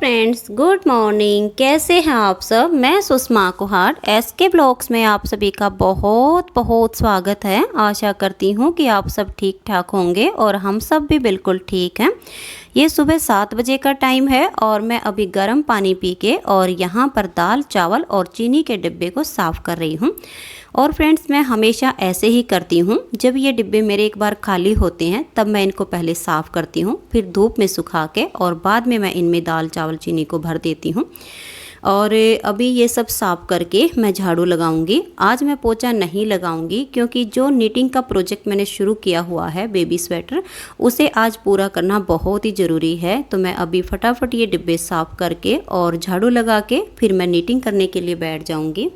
Friends, good morning. कैसे हैं आप सब? मैं सुषमा कुहार एसके ब्लॉग्स में आप सभी का बहुत बहुत स्वागत है। आशा करती हूँ कि आप सब ठीक ठाक होंगे और हम सब भी बिल्कुल ठीक हैं। ये सुबह 7 बजे का टाइम है और मैं अभी गर्म पानी पी के और यहाँ पर दाल चावल और चीनी के डिब्बे को साफ़ कर रही हूँ। और फ्रेंड्स, मैं हमेशा ऐसे ही करती हूँ। जब ये डिब्बे मेरे एक बार खाली होते हैं तब मैं इनको पहले साफ़ करती हूँ, फिर धूप में सुखा के और बाद में मैं इनमें दाल चावल चीनी को भर देती हूँ। और अभी ये सब साफ़ करके मैं झाड़ू लगाऊंगी। आज मैं पोछा नहीं लगाऊंगी क्योंकि जो नीटिंग का प्रोजेक्ट मैंने शुरू किया हुआ है बेबी स्वेटर, उसे आज पूरा करना बहुत ही ज़रूरी है। तो मैं अभी फटाफट ये डिब्बे साफ़ करके और झाड़ू लगा के फिर मैं नीटिंग करने के लिए बैठ जाऊँगी।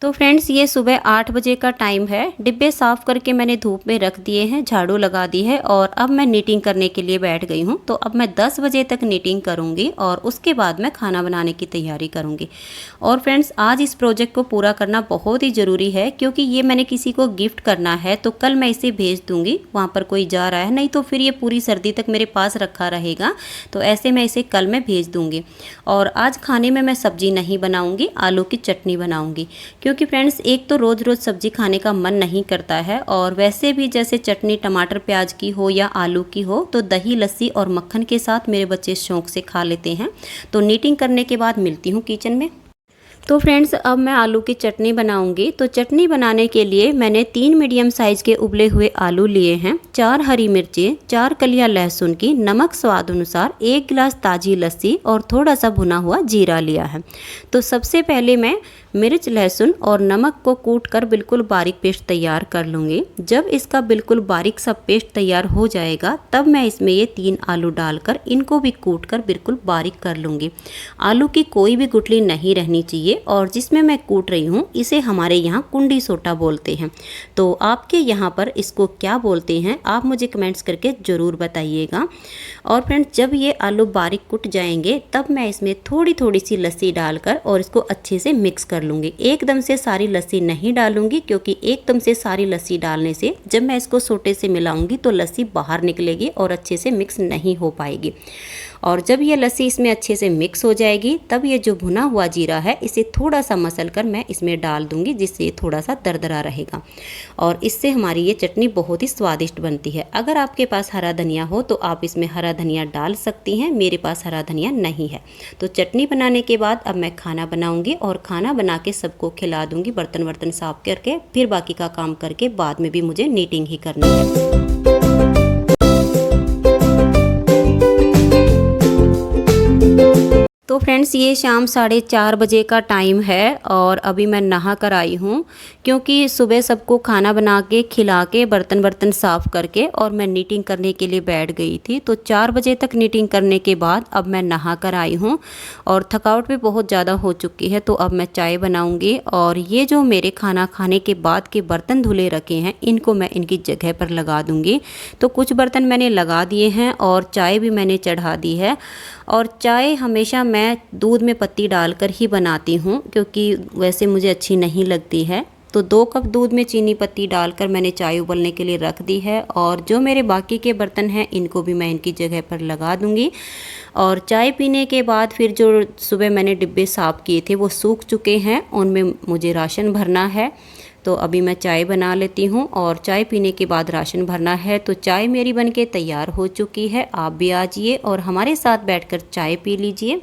तो फ्रेंड्स, ये सुबह 8 बजे का टाइम है। डिब्बे साफ़ करके मैंने धूप में रख दिए हैं, झाड़ू लगा दी है और अब मैं नीटिंग करने के लिए बैठ गई हूँ। तो अब मैं 10 बजे तक नीटिंग करूँगी और उसके बाद मैं खाना बनाने की तैयारी करूँगी। और फ्रेंड्स, आज इस प्रोजेक्ट को पूरा करना बहुत ही ज़रूरी है क्योंकि ये मैंने किसी को गिफ्ट करना है। तो कल मैं इसे भेज दूँगी, वहाँ पर कोई जा रहा है, नहीं तो फिर ये पूरी सर्दी तक मेरे पास रखा रहेगा। तो ऐसे मैं इसे कल मैं भेज दूँगी। और आज खाने में मैं सब्ज़ी नहीं बनाऊँगी, आलू की चटनी बनाऊँगी। क्योंकि फ्रेंड्स, एक तो रोज़ रोज़ सब्ज़ी खाने का मन नहीं करता है और वैसे भी जैसे चटनी टमाटर प्याज की हो या आलू की हो तो दही लस्सी और मक्खन के साथ मेरे बच्चे शौक़ से खा लेते हैं। तो नीटिंग करने के बाद मिलती हूँ किचन में। तो फ्रेंड्स, अब मैं आलू की चटनी बनाऊंगी। तो चटनी बनाने के लिए मैंने 3 मीडियम साइज़ के उबले हुए आलू लिए हैं, 4 हरी मिर्चें, 4 कलियां लहसुन की, नमक स्वाद अनुसार, 1 गिलास ताज़ी लस्सी और थोड़ा सा भुना हुआ जीरा लिया है। तो सबसे पहले मैं मिर्च लहसुन और नमक को कूट कर बिल्कुल बारीक पेस्ट तैयार कर लूँगी। जब इसका बिल्कुल बारीक सा पेस्ट तैयार हो जाएगा तब मैं इसमें ये 3 आलू डालकर इनको भी कूट कर बिल्कुल बारीक कर लूँगी। आलू की कोई भी गुठली नहीं रहनी चाहिए। और जिसमें मैं कूट रही हूँ इसे हमारे यहाँ कुंडी सोटा बोलते हैं। तो आपके यहाँ पर इसको क्या बोलते हैं आप मुझे कमेंट्स करके ज़रूर बताइएगा। और फ्रेंड्स, जब ये आलू बारीक कुट जाएंगे तब मैं इसमें थोड़ी थोड़ी सी लस्सी डालकर और इसको अच्छे से मिक्स कर लूँगी। एकदम से सारी लस्सी नहीं डालूँगी क्योंकि एकदम से सारी लस्सी डालने से जब मैं इसको सोटे से मिलाऊँगी तो लस्सी बाहर निकलेगी और अच्छे से मिक्स नहीं हो पाएगी। और जब ये लस्सी इसमें अच्छे से मिक्स हो जाएगी तब ये जो भुना हुआ जीरा है इसे थोड़ा सा मसल कर मैं इसमें डाल दूंगी, जिससे ये थोड़ा सा दरदरा रहेगा और इससे हमारी ये चटनी बहुत ही स्वादिष्ट बनती है। अगर आपके पास हरा धनिया हो तो आप इसमें हरा धनिया डाल सकती हैं, मेरे पास हरा धनिया नहीं है। तो चटनी बनाने के बाद अब मैं खाना बनाऊंगी और खाना बना के सबको खिला दूंगी, बर्तन वर्तन साफ करके। फिर बाकी का काम करके बाद में भी मुझे नीटिंग ही करनी है। तो फ्रेंड्स, ये शाम 4:30 बजे का टाइम है और अभी मैं नहा कर आई हूँ क्योंकि सुबह सबको खाना बना के खिला के बर्तन वर्तन साफ़ करके और मैं नीटिंग करने के लिए बैठ गई थी। तो 4 बजे तक नीटिंग करने के बाद अब मैं नहा कर आई हूँ और थकावट भी बहुत ज़्यादा हो चुकी है। तो अब मैं चाय बनाऊँगी और ये जो मेरे खाना खाने के बाद के बर्तन धुले रखे हैं इनको मैं इनकी जगह पर लगा दूँगी। तो कुछ बर्तन मैंने लगा दिए हैं और चाय भी मैंने चढ़ा दी है। और चाय हमेशा मैं दूध में पत्ती डालकर ही बनाती हूँ क्योंकि वैसे मुझे अच्छी नहीं लगती है। तो 2 कप दूध में चीनी पत्ती डालकर मैंने चाय उबलने के लिए रख दी है और जो मेरे बाकी के बर्तन हैं इनको भी मैं इनकी जगह पर लगा दूँगी। और चाय पीने के बाद फिर जो सुबह मैंने डिब्बे साफ़ किए थे वो सूख चुके हैं, उनमें मुझे राशन भरना है। तो अभी मैं चाय बना लेती हूँ और चाय पीने के बाद राशन भरना है। तो चाय मेरी बनके तैयार हो चुकी है, आप भी आ जाइए और हमारे साथ बैठकर चाय पी लीजिए।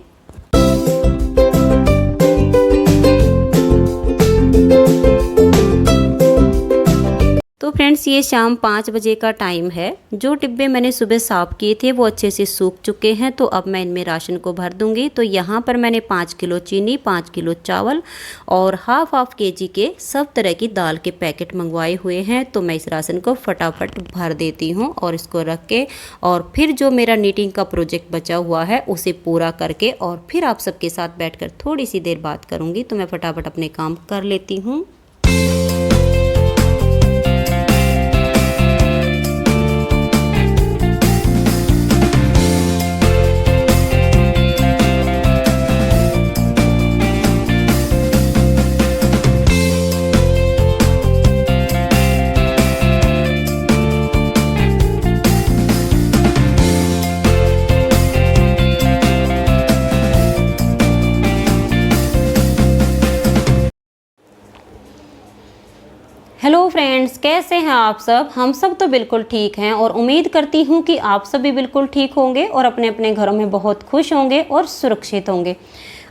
तो फ्रेंड्स ये शाम 5 बजे का टाइम है। जो डिब्बे मैंने सुबह साफ़ किए थे वो अच्छे से सूख चुके हैं, तो अब मैं इनमें राशन को भर दूंगी। तो यहाँ पर मैंने 5 किलो चीनी, 5 किलो चावल और हाफ केजी के सब तरह की दाल के पैकेट मंगवाए हुए हैं। तो मैं इस राशन को फटाफट भर देती हूँ और इसको रख के और फिर जो मेरा नीटिंग का प्रोजेक्ट बचा हुआ है उसे पूरा करके और फिर आप सबके साथ बैठकर थोड़ी सी देर बात करूँगी। तो मैं फटाफट अपने काम कर लेती हूँ। हेलो फ्रेंड्स, कैसे हैं आप सब? हम सब तो बिल्कुल ठीक हैं और उम्मीद करती हूँ कि आप सब भी बिल्कुल ठीक होंगे और अपने अपने घरों में बहुत खुश होंगे और सुरक्षित होंगे।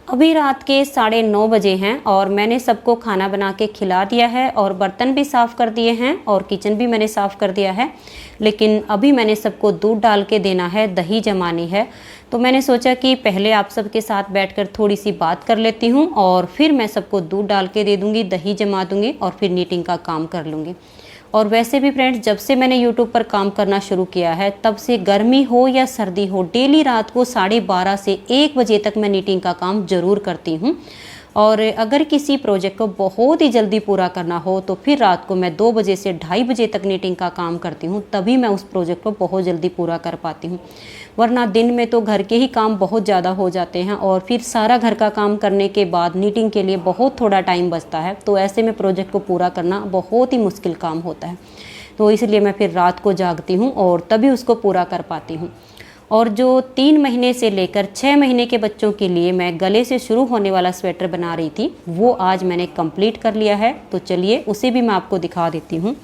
अभी रात के 9:30 बजे हैं और मैंने सबको खाना बना के खिला दिया है और बर्तन भी साफ़ कर दिए हैं और किचन भी मैंने साफ़ कर दिया है। लेकिन अभी मैंने सबको दूध डाल के देना है, दही जमानी है। तो मैंने सोचा कि पहले आप सबके साथ बैठकर थोड़ी सी बात कर लेती हूँ और फिर मैं सबको दूध डाल के दे दूँगी, दही जमा दूँगी और फिर नीटिंग का काम कर लूँगी। और वैसे भी फ्रेंड्स, जब से मैंने यूट्यूब पर काम करना शुरू किया है तब से गर्मी हो या सर्दी हो, डेली रात को 12:30 से 1 बजे तक मैं नीटिंग का काम ज़रूर करती हूँ। और अगर किसी प्रोजेक्ट को बहुत ही जल्दी पूरा करना हो तो फिर रात को मैं 2 बजे से 2:30 बजे तक नीटिंग का काम करती हूँ, तभी मैं उस प्रोजेक्ट को बहुत जल्दी पूरा कर पाती हूँ। वरना दिन में तो घर के ही काम बहुत ज़्यादा हो जाते हैं और फिर सारा घर का काम करने के बाद नीटिंग के लिए बहुत थोड़ा टाइम बचता है। तो ऐसे में प्रोजेक्ट को पूरा करना बहुत ही मुश्किल काम होता है। तो इसलिए मैं फिर रात को जागती हूँ और तभी उसको पूरा कर पाती हूँ। और जो 3 महीने से लेकर 6 महीने के बच्चों के लिए मैं गले से शुरू होने वाला स्वेटर बना रही थी, वो आज मैंने कंप्लीट कर लिया है। तो चलिए उसे भी मैं आपको दिखा देती हूँ।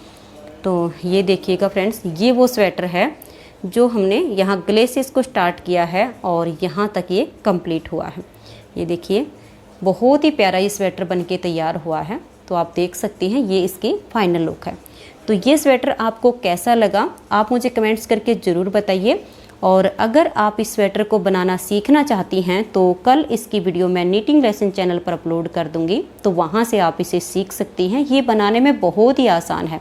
तो ये देखिएगा फ्रेंड्स, ये वो स्वेटर है जो हमने यहाँ गले से इसको स्टार्ट किया है और यहाँ तक ये कंप्लीट हुआ है। ये देखिए, बहुत ही प्यारा ये स्वेटर बन के तैयार हुआ है। तो आप देख सकते हैं ये इसकी फाइनल लुक है। तो ये स्वेटर आपको कैसा लगा आप मुझे कमेंट्स करके ज़रूर बताइए। और अगर आप इस स्वेटर को बनाना सीखना चाहती हैं तो कल इसकी वीडियो मैं नीटिंग लेसन चैनल पर अपलोड कर दूंगी, तो वहाँ से आप इसे सीख सकती हैं। ये बनाने में बहुत ही आसान है।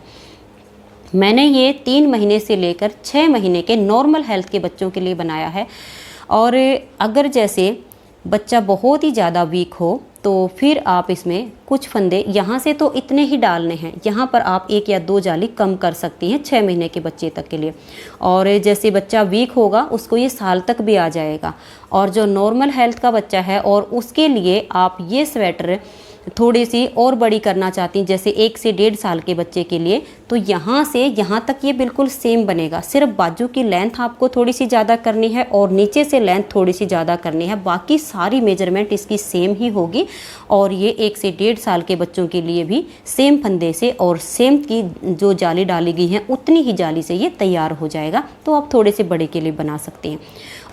मैंने ये 3 महीने से लेकर 6 महीने के नॉर्मल हेल्थ के बच्चों के लिए बनाया है। और अगर जैसे बच्चा बहुत ही ज़्यादा वीक हो तो फिर आप इसमें कुछ फंदे यहाँ से तो इतने ही डालने हैं, यहाँ पर आप 1 या 2 जाली कम कर सकती हैं 6 महीने के बच्चे तक के लिए। और जैसे बच्चा वीक होगा उसको ये साल तक भी आ जाएगा। और जो नॉर्मल हेल्थ का बच्चा है और उसके लिए आप ये स्वेटर थोड़ी सी और बड़ी करना चाहती हैं, जैसे 1 से 1.5 साल के बच्चे के लिए, तो यहाँ से यहाँ तक ये बिल्कुल सेम बनेगा। सिर्फ बाजू की लेंथ आपको थोड़ी सी ज़्यादा करनी है और नीचे से लेंथ थोड़ी सी ज़्यादा करनी है, बाकी सारी मेजरमेंट इसकी सेम ही होगी। और ये 1 से 1.5 साल के बच्चों के लिए भी सेम फंदे से और सेम की जो जाली डाली गई है उतनी ही जाली से ये तैयार हो जाएगा। तो आप थोड़े से बड़े के लिए बना सकते हैं।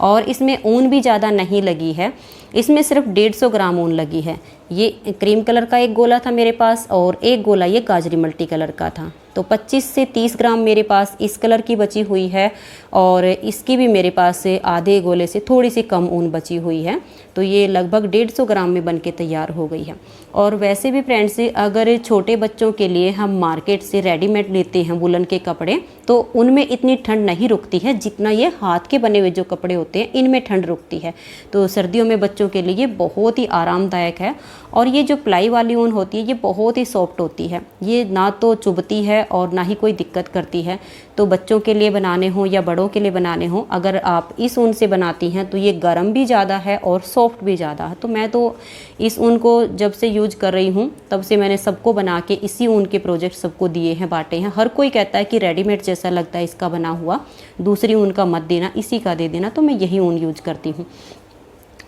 और इसमें ऊन भी ज़्यादा नहीं लगी है, इसमें सिर्फ 150 ग्राम ऊन लगी है। ये क्रीम कलर का एक गोला था मेरे पास और एक गोला ये गाजरी मल्टी कलर का था। तो 25 से 30 ग्राम मेरे पास इस कलर की बची हुई है और इसकी भी मेरे पास से आधे गोले से थोड़ी सी कम ऊन बची हुई है। तो ये लगभग 150 ग्राम में बन के तैयार हो गई है। और वैसे भी फ्रेंड्स, अगर छोटे बच्चों के लिए हम मार्केट से रेडीमेड लेते हैं वुलन के कपड़े, तो उनमें इतनी ठंड नहीं रुकती है जितना ये हाथ के बने हुए जो कपड़े होते हैं इनमें ठंड रुकती है। तो सर्दियों में बच्चों के लिए बहुत ही आरामदायक है। और ये जो प्लाई वाली ऊन होती है ये बहुत ही सॉफ्ट होती है, ये ना तो चुभती है और ना ही कोई दिक्कत करती है। तो बच्चों के लिए बनाने हो या बड़ों के लिए बनाने हो, अगर आप इस ऊन से बनाती हैं तो ये गर्म भी ज़्यादा है और सॉफ्ट भी ज़्यादा है। तो मैं तो इस ऊन को जब से यूज कर रही हूँ तब से मैंने सबको बना के इसी ऊन के प्रोजेक्ट सबको दिए हैं, बांटे हैं। हर कोई कहता है कि रेडीमेड जैसा लगता है इसका बना हुआ, दूसरी ऊन का मत देना, इसी का दे देना। तो मैं यही ऊन यूज करती हूँ।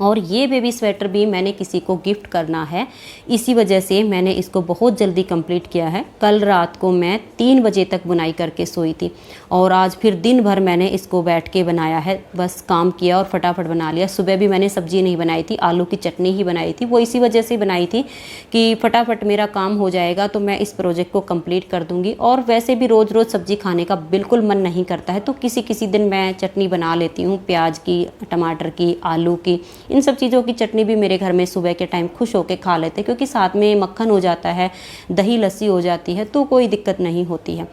और ये बेबी स्वेटर भी मैंने किसी को गिफ्ट करना है, इसी वजह से मैंने इसको बहुत जल्दी कंप्लीट किया है। कल रात को मैं 3 बजे तक बुनाई करके सोई थी और आज फिर दिन भर मैंने इसको बैठ के बनाया है, बस काम किया और फटाफट बना लिया। सुबह भी मैंने सब्ज़ी नहीं बनाई थी, आलू की चटनी ही बनाई थी। वो इसी वजह से बनाई थी कि फटाफट मेरा काम हो जाएगा तो मैं इस प्रोजेक्ट को कंप्लीट कर दूँगी। और वैसे भी रोज़ रोज़ सब्ज़ी खाने का बिल्कुल मन नहीं करता है, तो किसी किसी दिन मैं चटनी बना लेती हूँ, प्याज की, टमाटर की, आलू की। इन सब चीज़ों की चटनी भी मेरे घर में सुबह के टाइम खुश होकर खा लेते हैं, क्योंकि साथ में मक्खन हो जाता है, दही लस्सी हो जाती है, तो कोई दिक्कत नहीं होती है।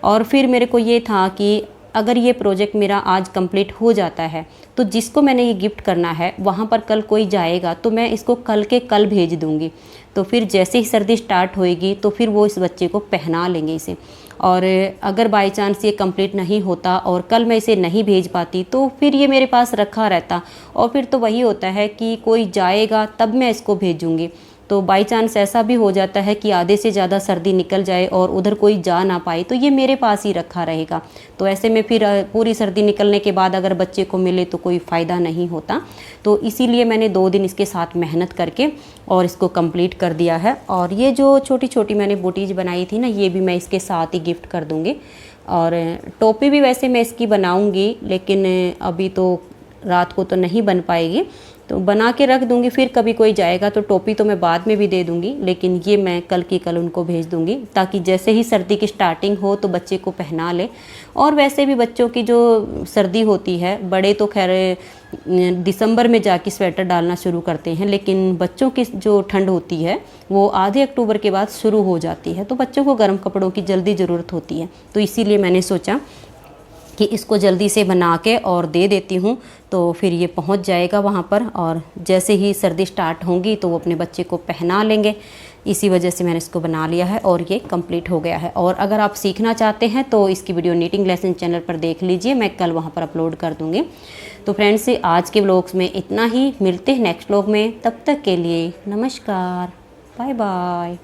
और फिर मेरे को ये था कि अगर ये प्रोजेक्ट मेरा आज कंप्लीट हो जाता है तो जिसको मैंने ये गिफ्ट करना है वहाँ पर कल कोई जाएगा तो मैं इसको कल के कल भेज दूँगी। तो फिर जैसे ही सर्दी स्टार्ट होएगी तो फिर वो इस बच्चे को पहना लेंगे इसे। और अगर बाई चांस ये कंप्लीट नहीं होता और कल मैं इसे नहीं भेज पाती तो फिर ये मेरे पास रखा रहता, और फिर तो वही होता है कि कोई जाएगा तब मैं इसको भेजूँगी। तो बाई चांस ऐसा भी हो जाता है कि आधे से ज़्यादा सर्दी निकल जाए और उधर कोई जा ना पाए तो ये मेरे पास ही रखा रहेगा। तो ऐसे में फिर पूरी सर्दी निकलने के बाद अगर बच्चे को मिले तो कोई फ़ायदा नहीं होता। तो इसीलिए मैंने 2 दिन इसके साथ मेहनत करके और इसको कंप्लीट कर दिया है। और ये जो छोटी छोटी मैंने बूटीज बनाई थी ना, ये भी मैं इसके साथ ही गिफ्ट कर दूँगी। और टोपी भी वैसे मैं इसकी बनाऊँगी, लेकिन अभी तो रात को तो नहीं बन पाएगी, तो बना के रख दूंगी। फिर कभी कोई जाएगा तो टोपी तो मैं बाद में भी दे दूंगी, लेकिन ये मैं कल की कल उनको भेज दूंगी, ताकि जैसे ही सर्दी की स्टार्टिंग हो तो बच्चे को पहना ले। और वैसे भी बच्चों की जो सर्दी होती है, बड़े तो खैर दिसंबर में जाके स्वेटर डालना शुरू करते हैं, लेकिन बच्चों की जो ठंड होती है वो आधे अक्टूबर के बाद शुरू हो जाती है, तो बच्चों को गर्म कपड़ों की जल्दी ज़रूरत होती है। तो इसीलिए मैंने सोचा कि इसको जल्दी से बना के और दे देती हूँ, तो फिर ये पहुँच जाएगा वहाँ पर, और जैसे ही सर्दी स्टार्ट होंगी तो वो अपने बच्चे को पहना लेंगे। इसी वजह से मैंने इसको बना लिया है और ये कंप्लीट हो गया है। और अगर आप सीखना चाहते हैं तो इसकी वीडियो नीटिंग लेसन चैनल पर देख लीजिए, मैं कल वहाँ पर अपलोड कर दूँगी। तो फ्रेंड्स, आज के व्लॉग्स में इतना ही, मिलते हैं नेक्स्ट व्लॉग में, तब तक के लिए नमस्कार, बाय बाय।